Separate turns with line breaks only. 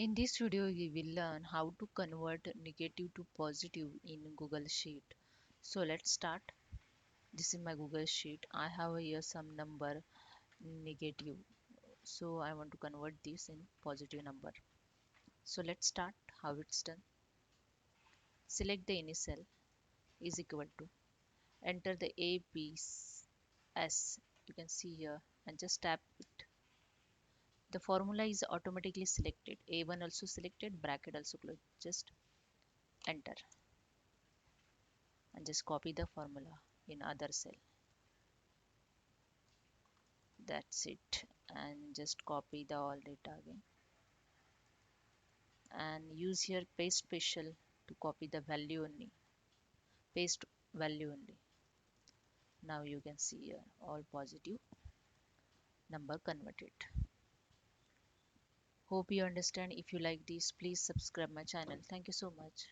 In this video, we will learn how to convert negative to positive in Google Sheet. So let's start. This is my Google Sheet. I have here some number negative. So I want to convert this in positive number. So let's start how it's done. Select the initial is equal to. Enter the A, B, S. You can see here and just tap it. The formula is automatically selected. A1 also selected, bracket also closed. Just enter. And just copy the formula in other cell. That's it. And just copy the all data again and use here paste special to copy the value only, paste value only. Now you can see here all positive number converted. Hope you understand. If you like this, please subscribe my channel. Thank you so much.